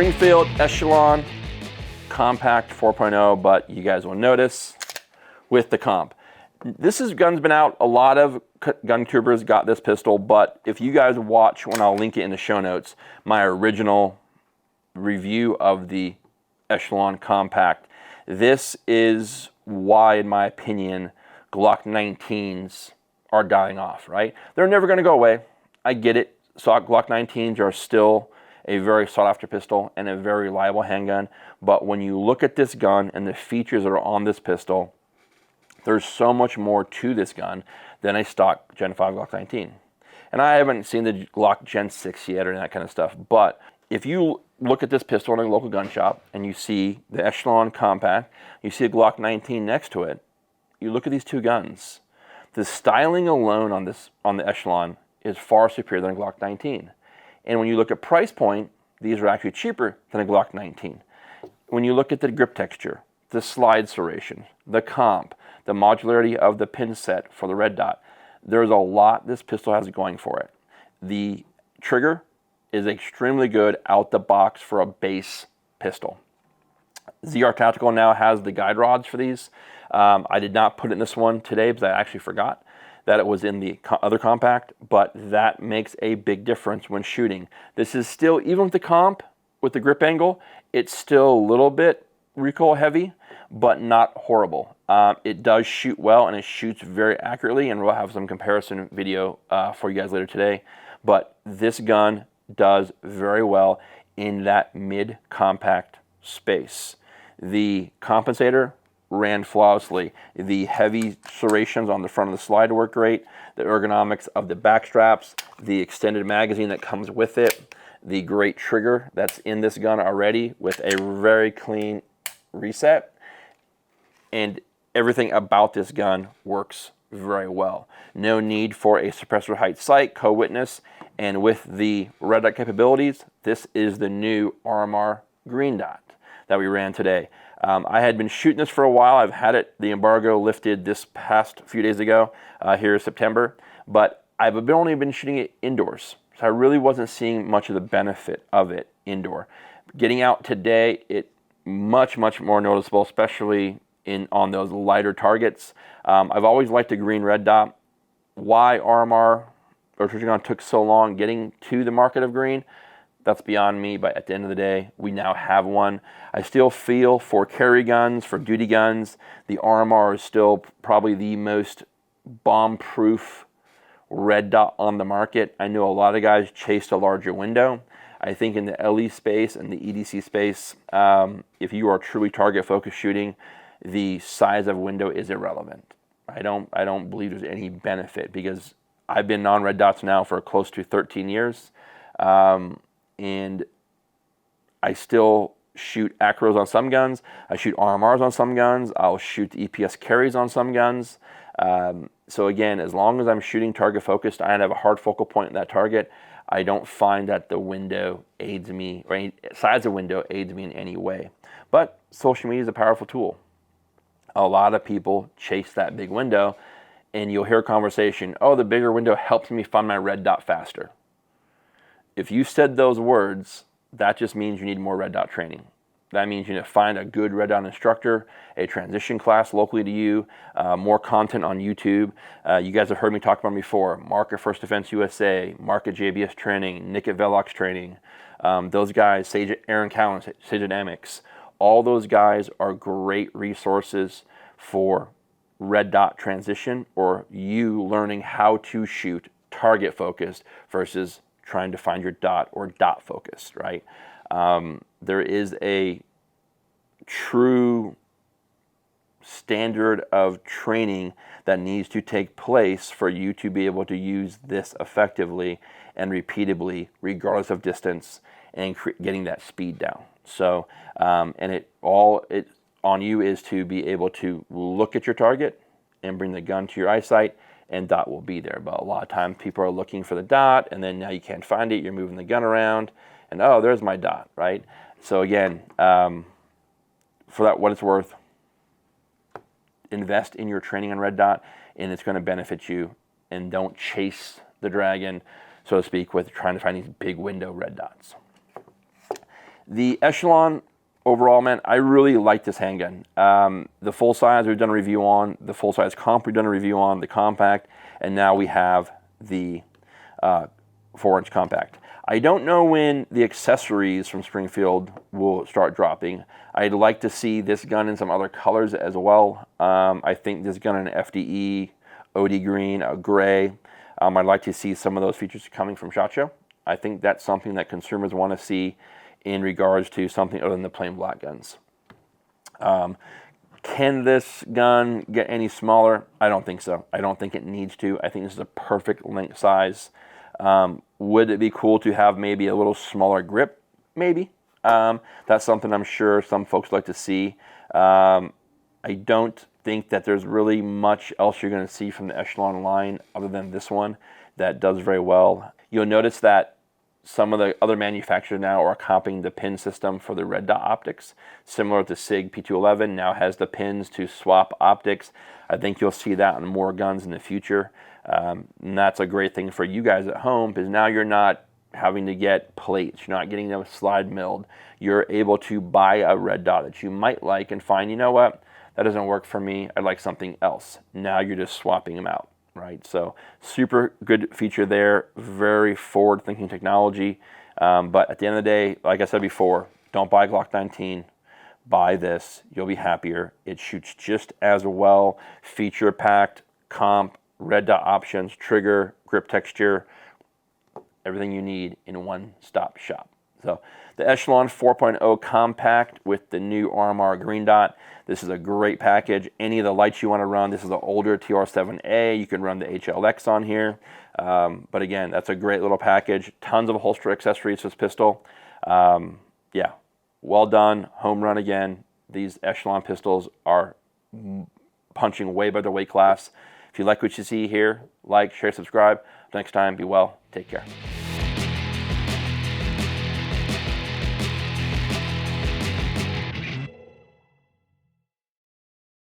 Springfield Echelon Compact 4.0, but you guys will notice with the comp. Gun's been out. A lot of gun tubers got this pistol, but if you guys watch, when I'll link it in the show notes, my original review of the Echelon Compact, this is why, in my opinion, Glock19s are dying off, right? They're never going to go away. I get it. So Glock19s are still a very sought-after pistol and a very reliable handgun. But when you look at this gun and the features that are on this pistol, there's so much more to this gun than a stock Gen 5 Glock19. And I haven't seen the Glock Gen 6 yet or that kind of stuff. But if you look at this pistol in a local gun shop and you see the Echelon Compact, you see a Glock19 next to it, you look at these two guns. The styling alone on the Echelon is far superior than a Glock19. And when you look at price point, these are actually cheaper than a Glock19. When you look at the grip texture, the slide serration, the comp, the modularity of the pin set for the red dot, there's a lot this pistol has going for it. The trigger is extremely good out the box for a base pistol. ZR Tactical now has the guide rods for these. I did not put it in this one today because I actually forgot that it was in the other compact, but that makes a big difference when shooting. This is still, even with the comp, with the grip angle, it's still a little bit recoil heavy, but not horrible. It does shoot well and it shoots very accurately, and we'll have some comparison video for you guys later today. But this gun does very well in that mid-compact space. The compensator ran flawlessly. The heavy serrations on the front of the slide work great. The ergonomics of the back straps, the extended magazine that comes with it, the great trigger that's in this gun already with a very clean reset, and everything about this gun works very well. No need for a suppressor height sight, co-witness, and with the red dot capabilities, this is the new RMR green dot that we ran today. I had been shooting this for a while. I've had it, the embargo lifted this past few days ago, here in September, but I've only been shooting it indoors. So I really wasn't seeing much of the benefit of it indoor. Getting out today, it much more noticeable, especially on those lighter targets. I've always liked the green red dot. Why RMR or Trigon took so long getting to the market of green, that's beyond me, but at the end of the day, we now have one. I still feel for carry guns, for duty guns, the RMR is still probably the most bomb-proof red dot on the market. I know a lot of guys chased a larger window. I think in the LE space and the EDC space, if you are truly target-focused shooting, the size of window is irrelevant. I don't believe there's any benefit because I've been on red dots now for close to 13 years. And I still shoot acros on some guns. I shoot RMRs on some guns. I'll shoot the EPS carries on some guns. So again, as long as I'm shooting target focused, I have a hard focal point in that target. I don't find that the window aids me, or any size of window aids me in any way. But social media is a powerful tool. A lot of people chase that big window, and you'll hear a conversation, oh, the bigger window helps me find my red dot faster. If you said those words, that just means you need more red dot training. That means you need to find a good red dot instructor, a transition class locally to you, more content on YouTube. You guys have heard me talk about them before. Mark at First Defense USA, Mark at JBS Training, Nick at Velox Training. Those guys, Sage at Aaron Cowan, Sage at Amex. All those guys are great resources for red dot transition or you learning how to shoot target focused versus trying to find your dot or dot focused, right? There is a true standard of training that needs to take place for you to be able to use this effectively and repeatably, regardless of distance, and getting that speed down. So, and it on you is to be able to look at your target and bring the gun to your eyesight, and dot will be there. But a lot of times people are looking for the dot, and then now you can't find it. You're moving the gun around, and oh, there's my dot, right? So again, for that, what it's worth, invest in your training on red dot, and it's going to benefit you. And don't chase the dragon, so to speak, with trying to find these big window red dots. The Echelon, overall, man, I really like this handgun. The full size we've done a review on, the full size comp we've done a review on, the compact, and now we have the 4-inch compact. I don't know when the accessories from Springfield will start dropping. I'd like to see this gun in some other colors as well. I think this gun in FDE, OD green, a gray. I'd like to see some of those features coming from SHOT Show. I think that's something that consumers want to see in regards to something other than the plain black guns. Can this gun get any smaller? I don't think so. I don't think it needs to. I think this is a perfect length size. Would it be cool to have maybe a little smaller grip? Maybe. That's something I'm sure some folks like to see. I don't think that there's really much else you're going to see from the Echelon line other than this one that does very well. You'll notice that some of the other manufacturers now are copying the pin system for the red dot optics, similar to SIG P211 now has the pins to swap optics. I think you'll see that on more guns in the future. And that's a great thing for you guys at home, because now you're not having to get plates, you're not getting them slide milled. You're able to buy a red dot that you might like and find, you know what, that doesn't work for me, I'd like something else. Now you're just swapping them out, right? So super good feature there, very forward-thinking technology. But at the end of the day, like I said before, don't buy Glock19, buy this, you'll be happier. It shoots just as well, feature-packed, comp, red dot options, trigger, grip texture, everything you need in a one-stop shop. So the Echelon 4.0 compact with the new RMR green dot. This is a great package. Any of the lights you want to run, this is an older TR7A. You can run the HLX on here. But again, that's a great little package. Tons of holster accessories for this pistol. Yeah, well done. Home run again. These Echelon pistols are punching way above their weight class. If you like what you see here, like, share, subscribe. Next time, be well. Take care.